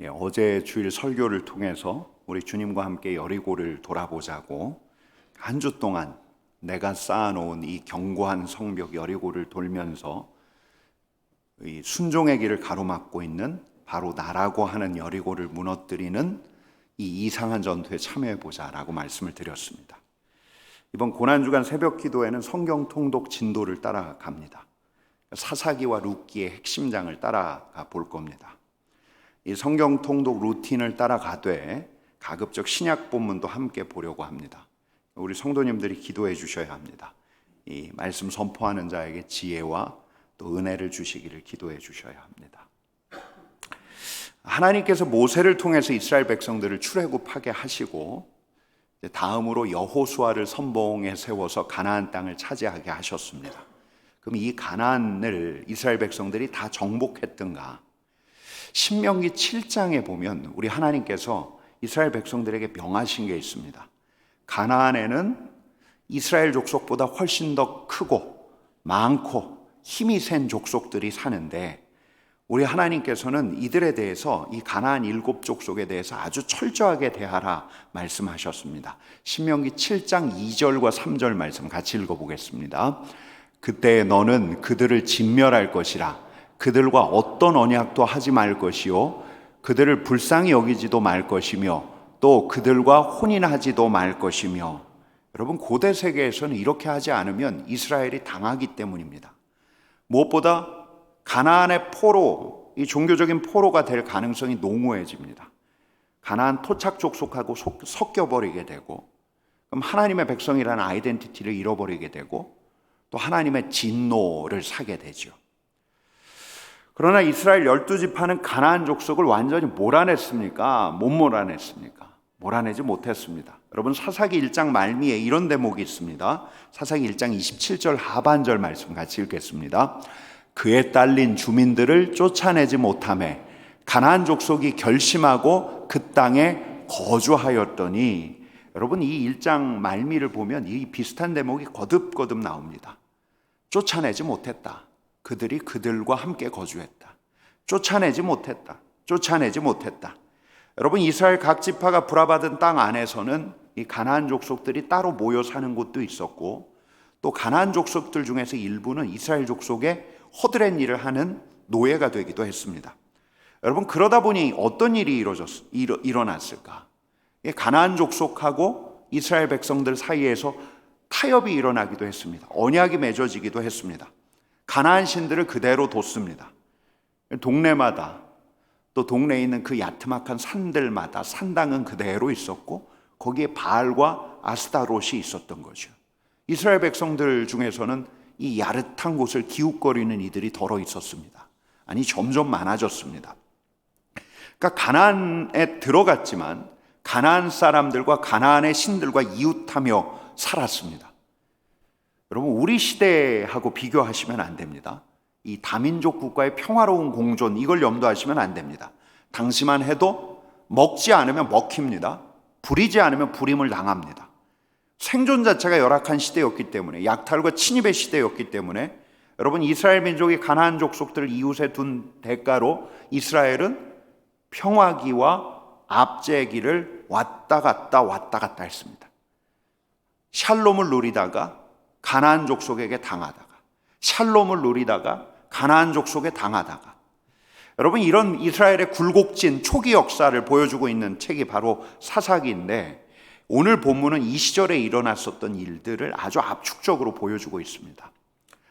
어제 주일 설교를 통해서 우리 주님과 함께 여리고를 돌아보자고 한 주 동안 내가 쌓아놓은 이 견고한 성벽 여리고를 돌면서 이 순종의 길을 가로막고 있는 바로 나라고 하는 여리고를 무너뜨리는 이 이상한 전투에 참여해보자라고 말씀을 드렸습니다. 이번 고난주간 새벽 기도에는 성경 통독 진도를 따라갑니다. 사사기와 룻기의 핵심장을 따라가 볼 겁니다. 이 성경 통독 루틴을 따라가되 가급적 신약 본문도 함께 보려고 합니다. 우리 성도님들이 기도해 주셔야 합니다. 이 말씀 선포하는 자에게 지혜와 또 은혜를 주시기를 기도해 주셔야 합니다. 하나님께서 모세를 통해서 이스라엘 백성들을 출애굽하게 하시고 다음으로 여호수아를 선봉에 세워서 가나안 땅을 차지하게 하셨습니다. 그럼 이 가나안을 이스라엘 백성들이 다 정복했던가? 신명기 7장에 보면 우리 하나님께서 이스라엘 백성들에게 명하신 게 있습니다. 가나안에는 이스라엘 족속보다 훨씬 더 크고 많고 힘이 센 족속들이 사는데 우리 하나님께서는 이들에 대해서 이 가나안 7족속에 대해서 아주 철저하게 대하라 말씀하셨습니다. 신명기 7장 2절과 3절 말씀 같이 읽어보겠습니다. 그때 너는 그들을 진멸할 것이라. 그들과 어떤 언약도 하지 말 것이요 그들을 불쌍히 여기지도 말 것이며 또 그들과 혼인하지도 말 것이며. 여러분, 고대 세계에서는 이렇게 하지 않으면 이스라엘이 당하기 때문입니다. 무엇보다 가나안의 포로, 이 종교적인 포로가 될 가능성이 농후해집니다. 가나안 토착 족속하고 섞여버리게 되고, 그럼 하나님의 백성이라는 아이덴티티를 잃어버리게 되고 또 하나님의 진노를 사게 되죠. 그러나 이스라엘 12지파는 가나안 족속을 완전히 몰아냈습니까? 못 몰아냈습니까? 몰아내지 못했습니다. 여러분, 사사기 1장 말미에 이런 대목이 있습니다. 사사기 1장 27절 하반절 말씀 같이 읽겠습니다. 그에 딸린 주민들을 쫓아내지 못하매 가나안 족속이 결심하고 그 땅에 거주하였더니. 여러분, 이 1장 말미를 보면 이 비슷한 대목이 거듭거듭 나옵니다. 쫓아내지 못했다. 그들이 그들과 함께 거주했다. 쫓아내지 못했다. 쫓아내지 못했다. 여러분, 이스라엘 각 지파가 불화받은 땅 안에서는 이 가나안 족속들이 따로 모여 사는 곳도 있었고 또 가나안 족속들 중에서 일부는 이스라엘 족속의 허드렛 일을 하는 노예가 되기도 했습니다. 여러분, 그러다 보니 어떤 일이 일어났을까? 가나안 족속하고 이스라엘 백성들 사이에서 타협이 일어나기도 했습니다. 언약이 맺어지기도 했습니다. 가나안 신들을 그대로 뒀습니다. 동네마다 또 동네에 있는 그 야트막한 산들마다 산당은 그대로 있었고 거기에 바알과 아스타롯이 있었던 거죠. 이스라엘 백성들 중에서는 이 야릇한 곳을 기웃거리는 이들이 덜어 있었습니다. 아니, 점점 많아졌습니다. 그러니까 가나안에 들어갔지만 가나안 사람들과 가나안의 신들과 이웃하며 살았습니다. 여러분, 우리 시대하고 비교하시면 안 됩니다. 이 다민족 국가의 평화로운 공존, 이걸 염두하시면 안 됩니다. 당시만 해도 먹지 않으면 먹힙니다. 부리지 않으면 부림을 당합니다. 생존 자체가 열악한 시대였기 때문에, 약탈과 침입의 시대였기 때문에 여러분, 이스라엘 민족이 가나안 족속들을 이웃에 둔 대가로 이스라엘은 평화기와 압제기를 왔다 갔다 했습니다. 샬롬을 누리다가 가나안 족속에게 당하다가, 샬롬을 누리다가 가나안 족속에 당하다가. 여러분, 이런 이스라엘의 굴곡진 초기 역사를 보여주고 있는 책이 바로 사사기인데 오늘 본문은 이 시절에 일어났었던 일들을 아주 압축적으로 보여주고 있습니다.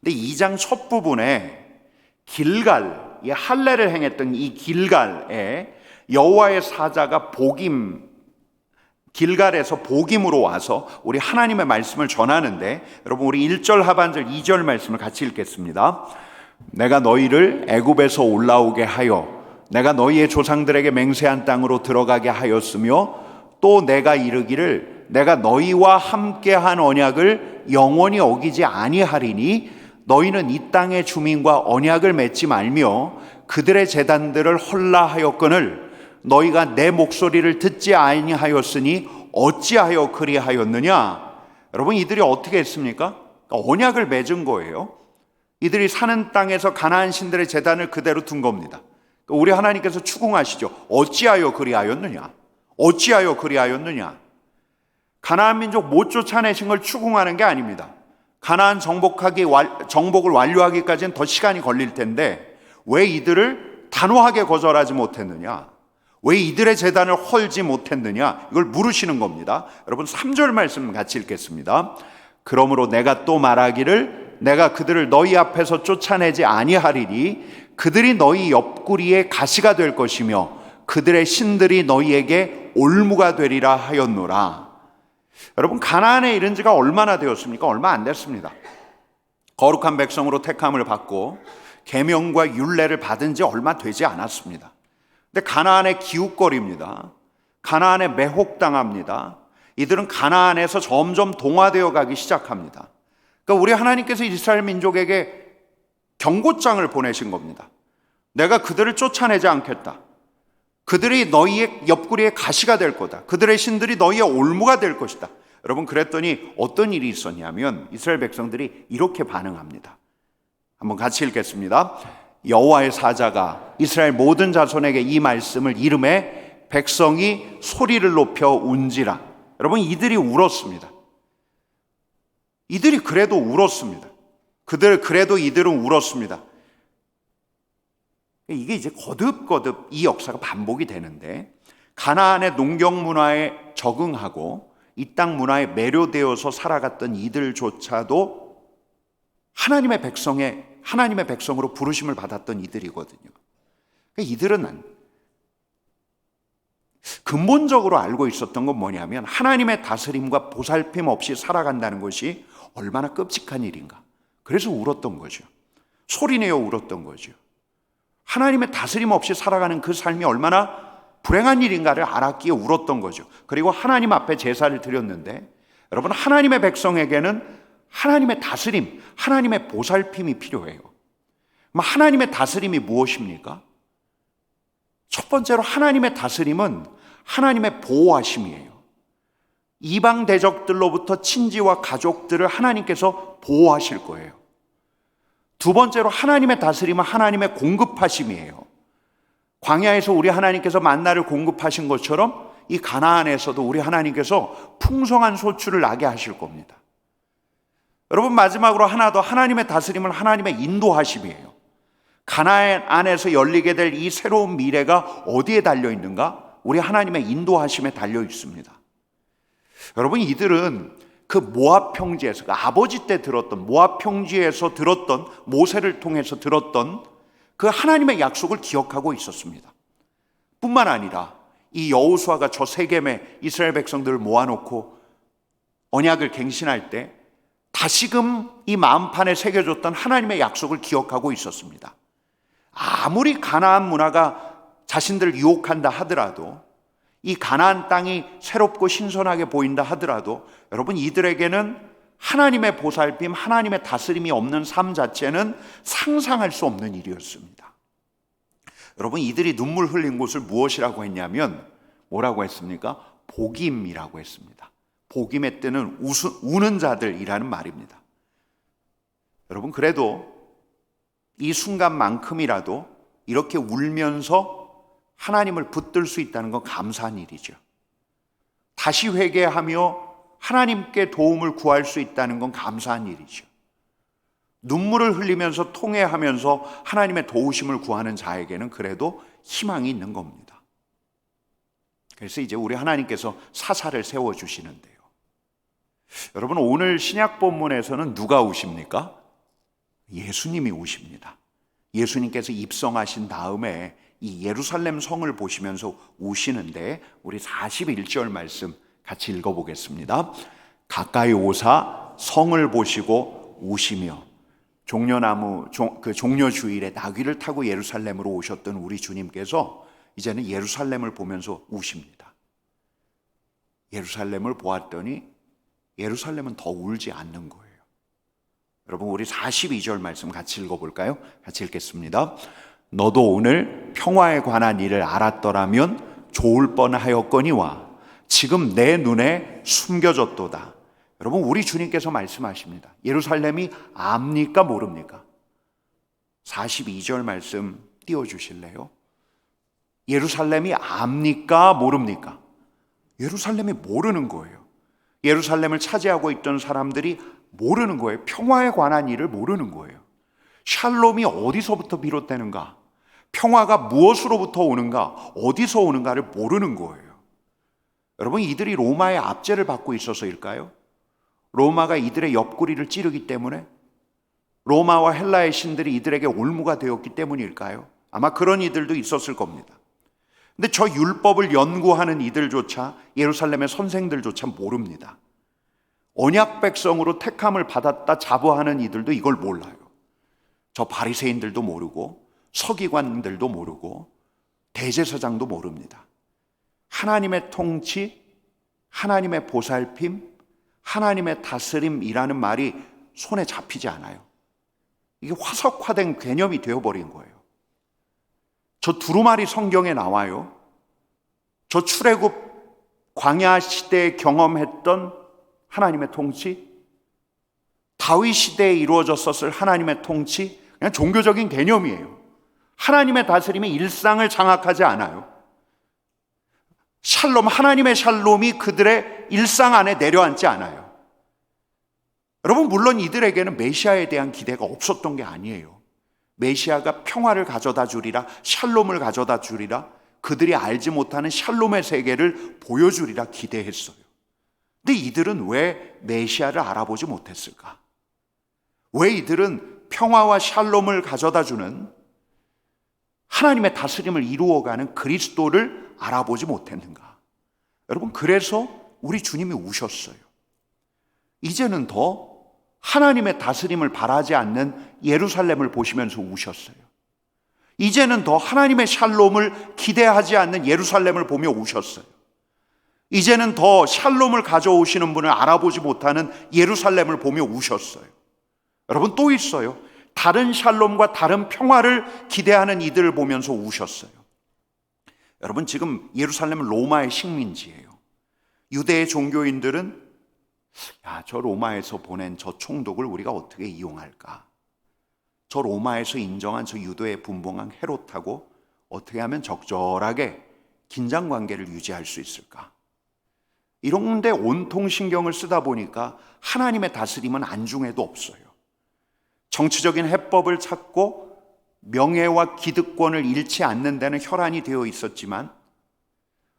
근데 2장 첫 부분에 길갈, 이 할례를 행했던 이 길갈에 여호와의 사자가 길갈에서 복임으로 와서 우리 하나님의 말씀을 전하는데, 여러분, 우리 1절 하반절 2절 말씀을 같이 읽겠습니다. 내가 너희를 애굽에서 올라오게 하여 내가 너희의 조상들에게 맹세한 땅으로 들어가게 하였으며 또 내가 이르기를 내가 너희와 함께한 언약을 영원히 어기지 아니하리니 너희는 이 땅의 주민과 언약을 맺지 말며 그들의 제단들을 헐라하였거늘 너희가 내 목소리를 듣지 아니하였으니 어찌하여 그리하였느냐. 여러분, 이들이 어떻게 했습니까? 언약을 맺은 거예요. 이들이 사는 땅에서 가나안 신들의 제단을 그대로 둔 겁니다. 우리 하나님께서 추궁하시죠. 어찌하여 그리하였느냐? 어찌하여 그리하였느냐? 가나안 민족 못 쫓아내신 걸 추궁하는 게 아닙니다. 가나안 정복을 완료하기까지는 더 시간이 걸릴 텐데 왜 이들을 단호하게 거절하지 못했느냐? 왜 이들의 제단을 헐지 못했느냐? 이걸 물으시는 겁니다. 여러분 3절 말씀 같이 읽겠습니다. 그러므로 내가 또 말하기를 내가 그들을 너희 앞에서 쫓아내지 아니하리니 그들이 너희 옆구리에 가시가 될 것이며 그들의 신들이 너희에게 올무가 되리라 하였노라. 여러분 가나안에 이른 지가 얼마나 되었습니까? 얼마 안 됐습니다. 거룩한 백성으로 택함을 받고 계명과 율례를 받은 지 얼마 되지 않았습니다. 근데 가나안의 기웃거리입니다. 가나안에 매혹당합니다. 이들은 가나안에서 점점 동화되어 가기 시작합니다. 그러니까 우리 하나님께서 이스라엘 민족에게 경고장을 보내신 겁니다. 내가 그들을 쫓아내지 않겠다. 그들이 너희의 옆구리에 가시가 될 거다. 그들의 신들이 너희의 올무가 될 것이다. 여러분 그랬더니 어떤 일이 있었냐면 이스라엘 백성들이 이렇게 반응합니다. 한번 같이 읽겠습니다. 여호와의 사자가 이스라엘 모든 자손에게 이 말씀을 이름해 백성이 소리를 높여 운지라. 여러분 이들이 울었습니다. 이들이 그래도 울었습니다. 그래도 이들은 울었습니다. 이게 이제 거듭거듭 이 역사가 반복이 되는데 가나안의 농경 문화에 적응하고 이 땅 문화에 매료되어서 살아갔던 이들조차도 하나님의 백성으로 부르심을 받았던 이들이거든요. 이들은 근본적으로 알고 있었던 건 뭐냐면 하나님의 다스림과 보살핌 없이 살아간다는 것이 얼마나 끔찍한 일인가. 그래서 울었던 거죠. 소리내어 울었던 거죠. 하나님의 다스림 없이 살아가는 그 삶이 얼마나 불행한 일인가를 알았기에 울었던 거죠. 그리고 하나님 앞에 제사를 드렸는데 여러분 하나님의 백성에게는 하나님의 다스림, 하나님의 보살핌이 필요해요. 하나님의 다스림이 무엇입니까? 첫 번째로 하나님의 다스림은 하나님의 보호하심이에요. 이방 대적들로부터 친지와 가족들을 하나님께서 보호하실 거예요. 두 번째로 하나님의 다스림은 하나님의 공급하심이에요. 광야에서 우리 하나님께서 만나를 공급하신 것처럼 이 가나안에서도 우리 하나님께서 풍성한 소출을 나게 하실 겁니다. 여러분 마지막으로 하나 더 하나님의 다스림은 하나님의 인도하심이에요. 가나안 안에서 열리게 될 이 새로운 미래가 어디에 달려 있는가? 우리 하나님의 인도하심에 달려 있습니다. 여러분 이들은 그 모압 평지에서 그 아버지 때 들었던 모압 평지에서 들었던 모세를 통해서 들었던 그 하나님의 약속을 기억하고 있었습니다. 뿐만 아니라 이 여호수아가 저 세겜에 이스라엘 백성들을 모아놓고 언약을 갱신할 때 다시금 이 마음판에 새겨졌던 하나님의 약속을 기억하고 있었습니다. 아무리 가나안 문화가 자신들을 유혹한다 하더라도 이 가나안 땅이 새롭고 신선하게 보인다 하더라도 여러분 이들에게는 하나님의 보살핌, 하나님의 다스림이 없는 삶 자체는 상상할 수 없는 일이었습니다. 여러분 이들이 눈물 흘린 곳을 무엇이라고 했냐면 뭐라고 했습니까? 복임이라고 했습니다. 복임의 뜻은 우는 자들이라는 말입니다. 여러분 그래도 이 순간만큼이라도 이렇게 울면서 하나님을 붙들 수 있다는 건 감사한 일이죠. 다시 회개하며 하나님께 도움을 구할 수 있다는 건 감사한 일이죠. 눈물을 흘리면서 통회하면서 하나님의 도우심을 구하는 자에게는 그래도 희망이 있는 겁니다. 그래서 이제 우리 하나님께서 사사를 세워주시는데요. 여러분 오늘 신약 본문에서는 누가 우십니까? 예수님이 우십니다. 예수님께서 입성하신 다음에 이 예루살렘 성을 보시면서 우시는데 우리 41절 말씀 같이 읽어보겠습니다. 가까이 오사 성을 보시고 우시며 종려 주일에 나귀를 타고 예루살렘으로 오셨던 우리 주님께서 이제는 예루살렘을 보면서 우십니다. 예루살렘을 보았더니 예루살렘은 더 울지 않는 거예요. 여러분 우리 42절 말씀 같이 읽어볼까요? 같이 읽겠습니다. 너도 오늘 평화에 관한 일을 알았더라면 좋을 뻔하였거니와 지금 내 눈에 숨겨졌도다. 여러분 우리 주님께서 말씀하십니다. 예루살렘이 압니까 모릅니까? 42절 말씀 띄워주실래요? 예루살렘이 압니까? 모릅니까? 예루살렘이 모르는 거예요. 예루살렘을 차지하고 있던 사람들이 모르는 거예요. 평화에 관한 일을 모르는 거예요. 샬롬이 어디서부터 비롯되는가? 평화가 무엇으로부터 오는가? 어디서 오는가를 모르는 거예요. 여러분, 이들이 로마의 압제를 받고 있어서일까요? 로마가 이들의 옆구리를 찌르기 때문에? 로마와 헬라의 신들이 이들에게 올무가 되었기 때문일까요? 아마 그런 이들도 있었을 겁니다. 근데 저 율법을 연구하는 이들조차, 예루살렘의 선생들조차 모릅니다. 언약 백성으로 택함을 받았다 자부하는 이들도 이걸 몰라요. 저 바리새인들도 모르고 서기관들도 모르고 대제사장도 모릅니다. 하나님의 통치, 하나님의 보살핌, 하나님의 다스림이라는 말이 손에 잡히지 않아요. 이게 화석화된 개념이 되어버린 거예요. 저 두루마리 성경에 나와요. 저 출애굽 광야 시대에 경험했던 하나님의 통치, 다윗 시대에 이루어졌었을 하나님의 통치, 그냥 종교적인 개념이에요. 하나님의 다스림이 일상을 장악하지 않아요. 샬롬, 하나님의 샬롬이 그들의 일상 안에 내려앉지 않아요. 여러분, 물론 이들에게는 메시아에 대한 기대가 없었던 게 아니에요. 메시아가 평화를 가져다 주리라, 샬롬을 가져다 주리라, 그들이 알지 못하는 샬롬의 세계를 보여주리라 기대했어요. 근데 이들은 왜 메시아를 알아보지 못했을까? 왜 이들은 평화와 샬롬을 가져다 주는 하나님의 다스림을 이루어가는 그리스도를 알아보지 못했는가? 여러분, 그래서 우리 주님이 우셨어요. 이제는 더 하나님의 다스림을 바라지 않는 예루살렘을 보시면서 우셨어요. 이제는 더 하나님의 샬롬을 기대하지 않는 예루살렘을 보며 우셨어요. 이제는 더 샬롬을 가져오시는 분을 알아보지 못하는 예루살렘을 보며 우셨어요. 여러분, 또 있어요. 다른 샬롬과 다른 평화를 기대하는 이들을 보면서 우셨어요. 여러분, 지금 예루살렘은 로마의 식민지예요. 유대의 종교인들은 저 로마에서 보낸 저 총독을 우리가 어떻게 이용할까? 저 로마에서 인정한 저 유대의 분봉왕 헤롯하고 어떻게 하면 적절하게 긴장 관계를 유지할 수 있을까? 이런 데 온통 신경을 쓰다 보니까 하나님의 다스림은 안중에도 없어요. 정치적인 해법을 찾고 명예와 기득권을 잃지 않는 데는 혈안이 되어 있었지만,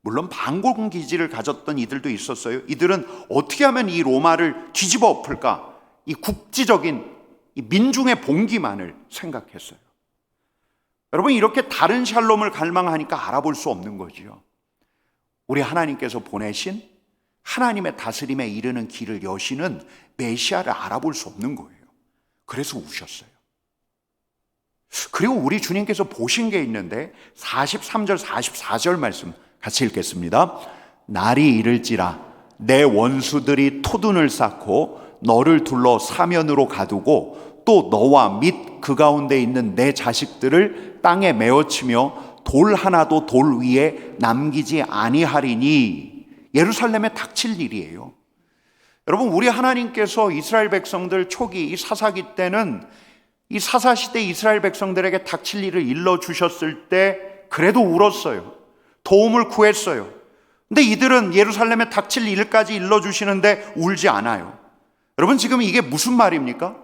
물론 반공기지를 가졌던 이들도 있었어요. 이들은 어떻게 하면 이 로마를 뒤집어 엎을까? 이 국지적인 이 민중의 봉기만을 생각했어요. 여러분, 이렇게 다른 샬롬을 갈망하니까 알아볼 수 없는 거지요. 우리 하나님께서 보내신 하나님의 다스림에 이르는 길을 여시는 메시아를 알아볼 수 없는 거예요. 그래서 우셨어요. 그리고 우리 주님께서 보신 게 있는데 43절 44절 말씀 같이 읽겠습니다. 날이 이를지라 내 원수들이 토둔을 쌓고 너를 둘러 사면으로 가두고 또 너와 및 그 가운데 있는 내 자식들을 땅에 메어치며 돌 하나도 돌 위에 남기지 아니하리니. 예루살렘에 닥칠 일이에요. 여러분, 우리 하나님께서 이스라엘 백성들 초기 이 사사기 때는 이 사사시대 이스라엘 백성들에게 닥칠 일을 일러주셨을 때 그래도 울었어요. 도움을 구했어요. 근데 이들은 예루살렘에 닥칠 일까지 일러주시는데 울지 않아요. 여러분, 지금 이게 무슨 말입니까?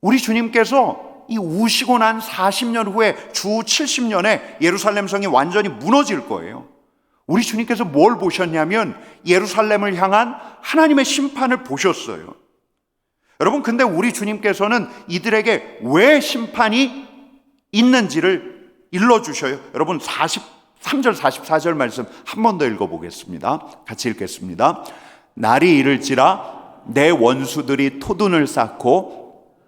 우리 주님께서 이 우시고 난 40년 후에 주 70년에 예루살렘 성이 완전히 무너질 거예요. 우리 주님께서 뭘 보셨냐면 예루살렘을 향한 하나님의 심판을 보셨어요. 여러분, 근데 우리 주님께서는 이들에게 왜 심판이 있는지를 일러주셔요. 여러분, 43절 44절 말씀 한 번 더 읽어보겠습니다. 같이 읽겠습니다. 날이 이를지라 내 원수들이 토둔을 쌓고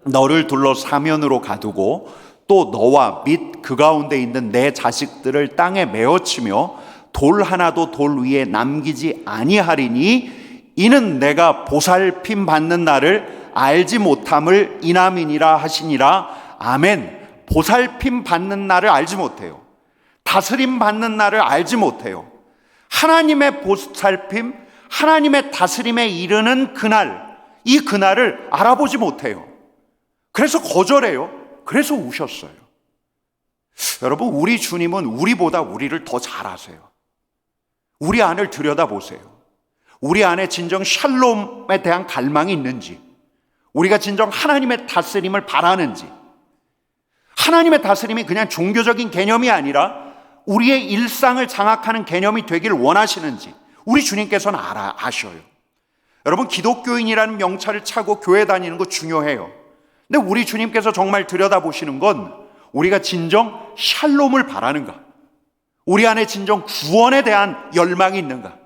너를 둘러 사면으로 가두고 또 너와 및 그 가운데 있는 내 자식들을 땅에 메어치며 돌 하나도 돌 위에 남기지 아니하리니 이는 내가 보살핌 받는 날을 알지 못함을 이남이니라 하시니라. 아멘. 보살핌 받는 날을 알지 못해요. 다스림 받는 날을 알지 못해요. 하나님의 보살핌, 하나님의 다스림에 이르는 그날, 이 그날을 알아보지 못해요. 그래서 거절해요. 그래서 우셨어요. 여러분, 우리 주님은 우리보다 우리를 더 잘 아세요. 우리 안을 들여다보세요. 우리 안에 진정 샬롬에 대한 갈망이 있는지, 우리가 진정 하나님의 다스림을 바라는지, 하나님의 다스림이 그냥 종교적인 개념이 아니라 우리의 일상을 장악하는 개념이 되길 원하시는지 우리 주님께서는 아셔요. 여러분, 기독교인이라는 명찰을 차고 교회 다니는 거 중요해요. 근데 우리 주님께서 정말 들여다보시는 건 우리가 진정 샬롬을 바라는가, 우리 안에 진정 구원에 대한 열망이 있는가.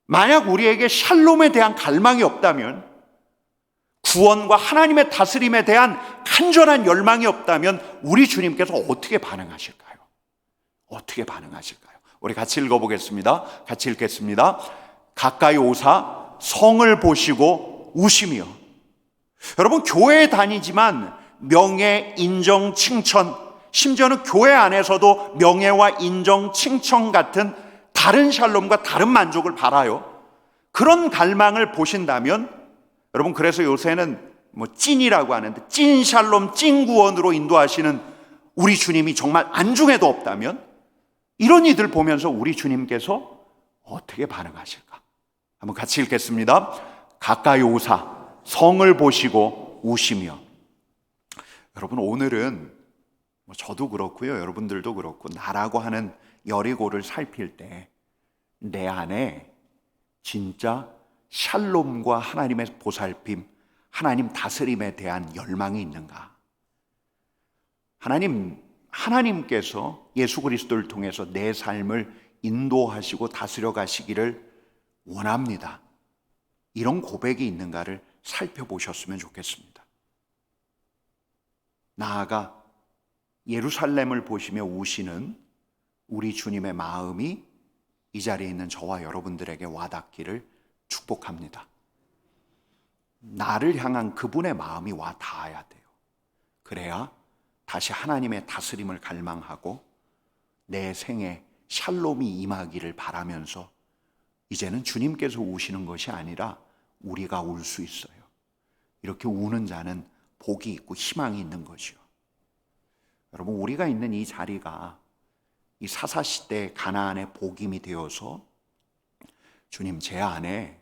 만약 우리에게 샬롬에 대한 갈망이 없다면, 구원과 하나님의 다스림에 대한 간절한 열망이 없다면 우리 주님께서 어떻게 반응하실까요? 어떻게 반응하실까요? 우리 같이 읽어보겠습니다. 같이 읽겠습니다. 가까이 오사 성을 보시고 우시며. 여러분, 교회에 다니지만 명예, 인정, 칭찬, 심지어는 교회 안에서도 명예와 인정, 칭찬 같은 다른 샬롬과 다른 만족을 바라요. 그런 갈망을 보신다면, 여러분, 그래서 요새는 찐이라고 하는데, 찐 샬롬, 찐 구원으로 인도하시는 우리 주님이 정말 안중에도 없다면, 이런 이들 보면서 우리 주님께서 어떻게 반응하실까? 한번 같이 읽겠습니다. 가까이 오사 성을 보시고 우시며. 여러분, 오늘은 저도 그렇고요, 여러분들도 그렇고, 나라고 하는 여리고를 살필 때 내 안에 진짜 샬롬과 하나님의 보살핌, 하나님 다스림에 대한 열망이 있는가? 하나님께서 예수 그리스도를 통해서 내 삶을 인도하시고 다스려 가시기를 원합니다. 이런 고백이 있는가를 살펴보셨으면 좋겠습니다. 나아가 예루살렘을 보시며 우시는 우리 주님의 마음이 이 자리에 있는 저와 여러분들에게 와닿기를 축복합니다. 나를 향한 그분의 마음이 와 닿아야 돼요. 그래야 다시 하나님의 다스림을 갈망하고 내 생에 샬롬이 임하기를 바라면서 이제는 주님께서 우시는 것이 아니라 우리가 울 수 있어요. 이렇게 우는 자는 복이 있고 희망이 있는 것이요. 여러분, 우리가 있는 이 자리가 이 사사시대 가나안의 복임이 되어서 주님, 제 안에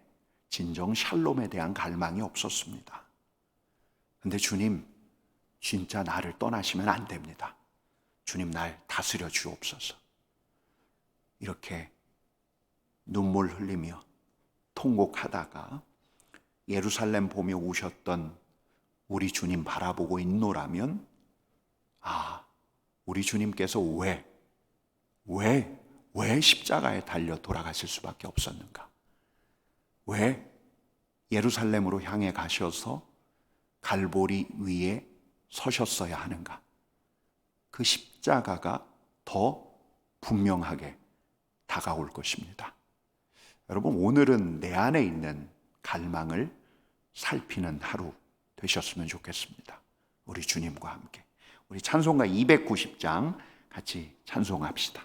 진정 샬롬에 대한 갈망이 없었습니다. 근데 주님, 진짜 나를 떠나시면 안 됩니다. 주님, 날 다스려 주옵소서. 이렇게 눈물 흘리며 통곡하다가 예루살렘 보며 우셨던 우리 주님 바라보고 있노라면, 우리 주님께서 왜 십자가에 달려 돌아가실 수밖에 없었는가? 왜 예루살렘으로 향해 가셔서 갈보리 위에 서셨어야 하는가? 그 십자가가 더 분명하게 다가올 것입니다. 여러분, 오늘은 내 안에 있는 갈망을 살피는 하루 되셨으면 좋겠습니다. 우리 주님과 함께 우리 찬송가 290장 같이 찬송합시다.